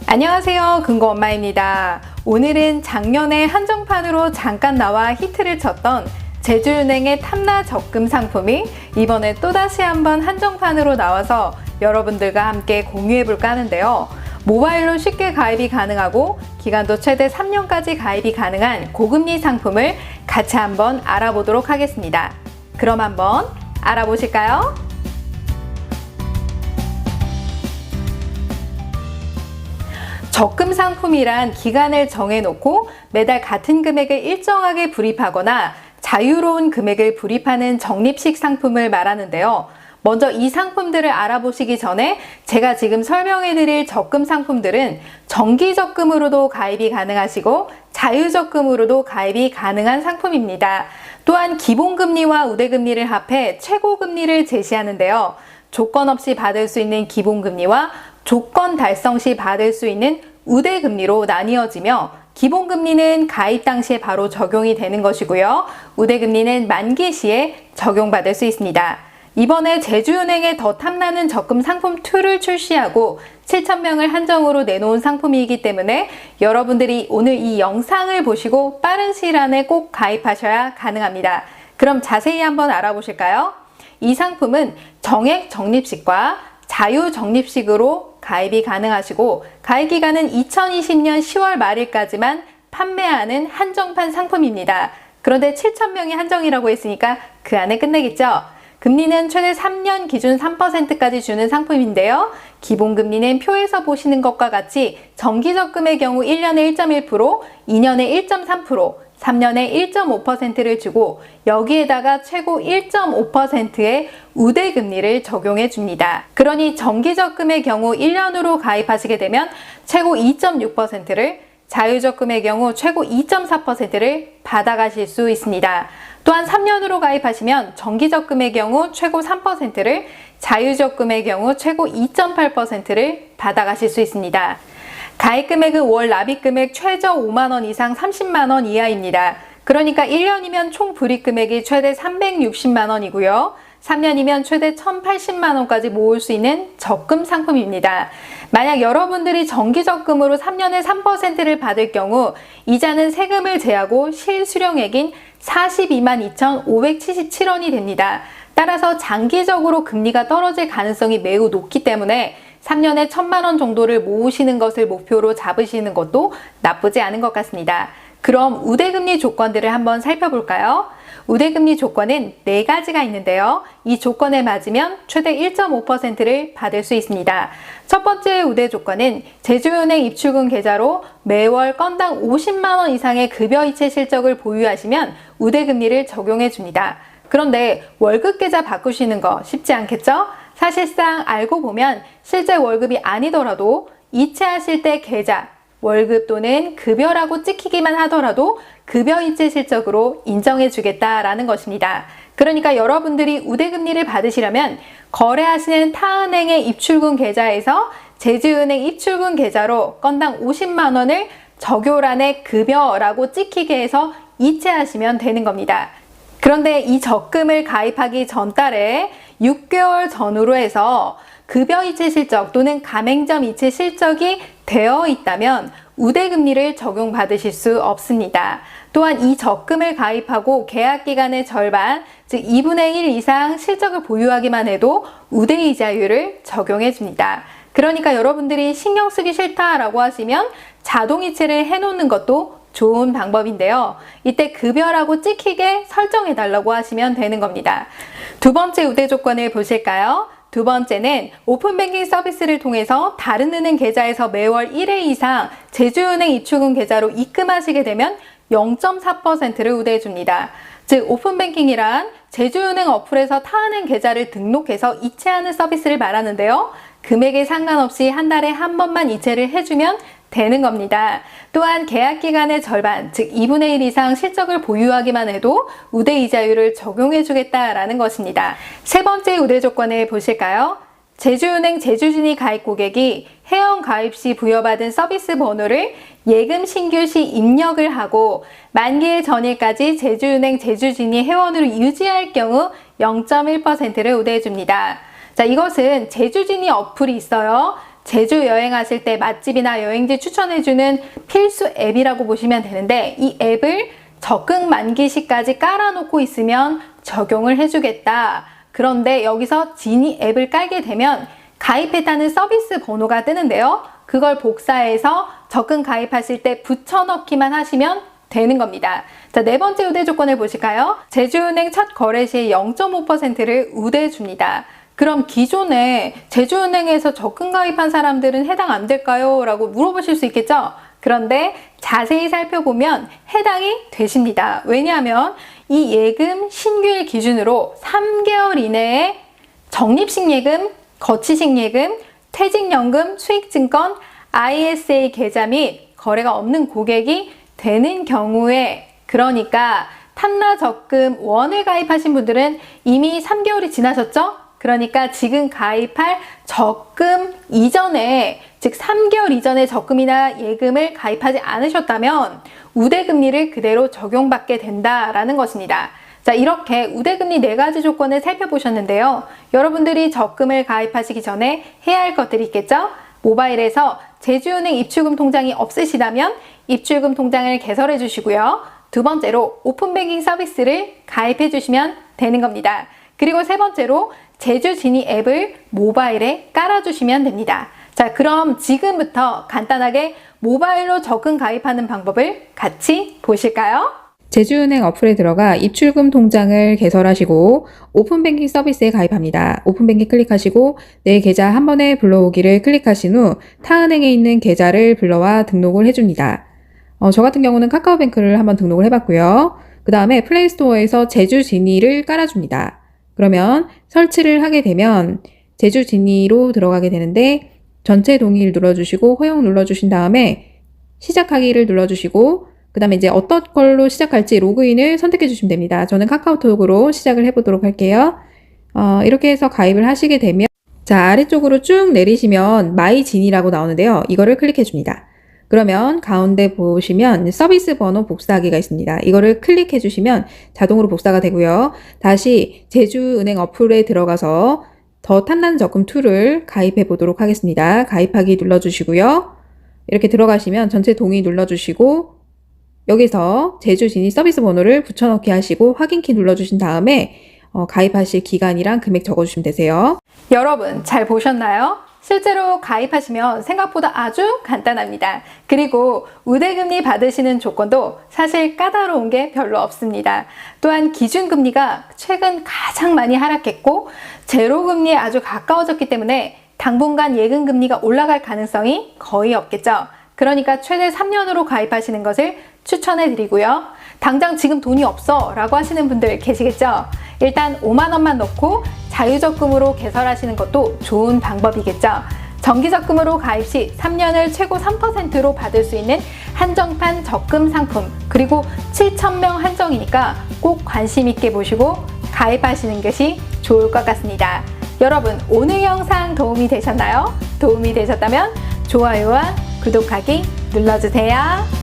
안녕하세요, 금고엄마입니다. 오늘은 작년에 한정판으로 잠깐 나와 히트를 쳤던 제주은행의 탐나 적금 상품이 이번에 또다시 한번 한정판으로 나와서 여러분들과 함께 공유해볼까 하는데요. 모바일로 쉽게 가입이 가능하고 기간도 최대 3년까지 가입이 가능한 고금리 상품을 같이 한번 알아보도록 하겠습니다. 그럼 한번 알아보실까요? 적금 상품이란 기간을 정해놓고 매달 같은 금액을 일정하게 불입하거나 자유로운 금액을 불입하는 적립식 상품을 말하는데요. 먼저 이 상품들을 알아보시기 전에 제가 지금 설명해드릴 적금 상품들은 정기적금으로도 가입이 가능하시고 자유적금으로도 가입이 가능한 상품입니다. 또한 기본금리와 우대금리를 합해 최고금리를 제시하는데요. 조건 없이 받을 수 있는 기본금리와 조건 달성 시 받을 수 있는 우대금리로 나뉘어지며 기본금리는 가입 당시에 바로 적용이 되는 것이고요. 우대금리는 만기 시에 적용받을 수 있습니다. 이번에 제주은행의 더 탐나는 적금 상품 2를 출시하고 7,000명을 한정으로 내놓은 상품이기 때문에 여러분들이 오늘 이 영상을 보시고 빠른 시일 안에 꼭 가입하셔야 가능합니다. 그럼 자세히 한번 알아보실까요? 이 상품은 정액 적립식과 자유 적립식으로 가입이 가능하시고 가입 기간은 2020년 10월 말일까지만 판매하는 한정판 상품입니다. 그런데 7,000명이 한정이라고 했으니까 그 안에 끝내겠죠? 금리는 최대 3년 기준 3%까지 주는 상품인데요. 기본금리는 표에서 보시는 것과 같이 정기적금의 경우 1년에 1.1%, 2년에 1.3%, 3년에 1.5%를 주고 여기에다가 최고 1.5%의 우대금리를 적용해 줍니다. 그러니 정기적금의 경우 1년으로 가입하시게 되면 최고 2.6%를, 자유적금의 경우 최고 2.4%를 받아가실 수 있습니다. 또한 3년으로 가입하시면 정기적금의 경우 최고 3%를, 자유적금의 경우 최고 2.8%를 받아가실 수 있습니다. 가입 금액은 월 납입금액 최저 5만원 이상 30만원 이하입니다. 그러니까 1년이면 총 불입 금액이 최대 360만원이고요. 3년이면 최대 1080만원까지 모을 수 있는 적금 상품입니다. 만약 여러분들이 정기적금으로 3년에 3%를 받을 경우 이자는 세금을 제하고 실수령액인 42만 2,577원이 됩니다. 따라서 장기적으로 금리가 떨어질 가능성이 매우 높기 때문에 3년에 1,000만원 정도를 모으시는 것을 목표로 잡으시는 것도 나쁘지 않은 것 같습니다. 그럼 우대금리 조건들을 한번 살펴볼까요? 우대금리 조건은 4가지가 있는데요. 이 조건에 맞으면 최대 1.5%를 받을 수 있습니다. 첫 번째 우대 조건은 제주은행 입출금 계좌로 매월 건당 50만원 이상의 급여이체 실적을 보유하시면 우대금리를 적용해 줍니다. 그런데 월급 계좌 바꾸시는 거 쉽지 않겠죠? 사실상 알고 보면 실제 월급이 아니더라도 이체하실 때 계좌, 월급 또는 급여라고 찍히기만 하더라도 급여이체 실적으로 인정해 주겠다라는 것입니다. 그러니까 여러분들이 우대금리를 받으시려면 거래하시는 타은행의 입출금 계좌에서 제주은행 입출금 계좌로 건당 50만원을 적요란에 급여라고 찍히게 해서 이체하시면 되는 겁니다. 그런데 이 적금을 가입하기 전달에 6개월 전후로 해서 급여이체 실적 또는 가맹점 이체 실적이 되어 있다면 우대금리를 적용받으실 수 없습니다. 또한 이 적금을 가입하고 계약기간의 절반, 즉 2분의 1 이상 실적을 보유하기만 해도 우대이자율을 적용해 줍니다. 그러니까 여러분들이 신경 쓰기 싫다라고 하시면 자동이체를 해놓는 것도 좋은 방법인데요. 이때 급여라고 찍히게 설정해 달라고 하시면 되는 겁니다. 두 번째 우대 조건을 보실까요? 두 번째는 오픈뱅킹 서비스를 통해서 다른 은행 계좌에서 매월 1회 이상 제주은행 입출금 계좌로 입금하시게 되면 0.4%를 우대해 줍니다. 즉 오픈뱅킹이란 제주은행 어플에서 타은행 계좌를 등록해서 이체하는 서비스를 말하는데요. 금액에 상관없이 한 달에 한 번만 이체를 해주면 되는 겁니다. 또한 계약기간의 절반, 즉 2분의 1 이상 실적을 보유하기만 해도 우대이자율을 적용해 주겠다라는 것입니다. 세 번째 우대 조건을 보실까요? 제주은행 제주진이 가입 고객이 회원 가입 시 부여받은 서비스 번호를 예금 신규 시 입력을 하고 만기일 전일까지 제주은행 제주진이 회원으로 유지할 경우 0.1%를 우대해 줍니다. 자, 이것은 제주진이 어플이 있어요. 제주 여행하실 때 맛집이나 여행지 추천해주는 필수 앱이라고 보시면 되는데, 이 앱을 적금 만기 시까지 깔아놓고 있으면 적용을 해주겠다. 그런데 여기서 지니 앱을 깔게 되면 가입했다는 서비스 번호가 뜨는데요. 그걸 복사해서 적금 가입하실 때 붙여넣기만 하시면 되는 겁니다. 자, 네 번째 우대 조건을 보실까요? 제주은행 첫 거래 시 0.5%를 우대 줍니다. 그럼 기존에 제주은행에서 적금 가입한 사람들은 해당 안 될까요? 라고 물어보실 수 있겠죠? 그런데 자세히 살펴보면 해당이 되십니다. 왜냐하면 이 예금 신규일 기준으로 3개월 이내에 적립식 예금, 거치식 예금, 퇴직연금, 수익증권, ISA 계좌 및 거래가 없는 고객이 되는 경우에, 그러니까 탐라 적금 1에 가입하신 분들은 이미 3개월이 지나셨죠? 그러니까 지금 가입할 적금 이전에, 즉 3개월 이전에 적금이나 예금을 가입하지 않으셨다면 우대금리를 그대로 적용받게 된다라는 것입니다. 자, 이렇게 우대금리 4가지 조건을 살펴보셨는데요. 여러분들이 적금을 가입하시기 전에 해야 할 것들이 있겠죠? 모바일에서 제주은행 입출금 통장이 없으시다면 입출금 통장을 개설해 주시고요. 두 번째로 오픈뱅킹 서비스를 가입해 주시면 되는 겁니다. 그리고 세 번째로 제주지니 앱을 모바일에 깔아주시면 됩니다. 자, 그럼 지금부터 간단하게 모바일로 적금 가입하는 방법을 같이 보실까요? 제주은행 어플에 들어가 입출금 통장을 개설하시고 오픈뱅킹 서비스에 가입합니다. 오픈뱅킹 클릭하시고 내 계좌 한 번에 불러오기를 클릭하신 후 타은행에 있는 계좌를 불러와 등록을 해줍니다. 저 같은 경우는 카카오뱅크를 한번 등록을 해봤고요. 그 다음에 플레이스토어에서 제주지니를 깔아줍니다. 그러면 설치를 하게 되면 제주지니로 들어가게 되는데 전체 동의를 눌러주시고 허용 눌러주신 다음에 시작하기를 눌러주시고 그 다음에 이제 어떤 걸로 시작할지 로그인을 선택해 주시면 됩니다. 저는 카카오톡으로 시작을 해보도록 할게요. 이렇게 해서 가입을 하시게 되면 자, 아래쪽으로 쭉 내리시면 마이 진이라고 나오는데요. 이거를 클릭해 줍니다. 그러면 가운데 보시면 서비스 번호 복사하기가 있습니다. 이거를 클릭해 주시면 자동으로 복사가 되고요. 다시 제주은행 어플에 들어가서 더 탐나는 적금 2를 가입해 보도록 하겠습니다. 가입하기 눌러주시고요. 이렇게 들어가시면 전체 동의 눌러주시고 여기서 제주지니 서비스 번호를 붙여넣기 하시고 확인키 눌러주신 다음에 가입하실 기간이랑 금액 적어주시면 되세요. 여러분 잘 보셨나요? 실제로 가입하시면 생각보다 아주 간단합니다. 그리고 우대금리 받으시는 조건도 사실 까다로운 게 별로 없습니다. 또한 기준금리가 최근 가장 많이 하락했고 제로금리에 아주 가까워졌기 때문에 당분간 예금금리가 올라갈 가능성이 거의 없겠죠. 그러니까 최대 3년으로 가입하시는 것을 추천해 드리고요. 당장 지금 돈이 없어 라고 하시는 분들 계시겠죠? 일단 5만 원만 넣고 자유적금으로 개설하시는 것도 좋은 방법이겠죠. 정기적금으로 가입 시 3년을 최고 3%로 받을 수 있는 한정판 적금 상품, 그리고 7,000명 한정이니까 꼭 관심 있게 보시고 가입하시는 것이 좋을 것 같습니다. 여러분 오늘 영상 도움이 되셨나요? 도움이 되셨다면 좋아요와 구독하기 눌러주세요.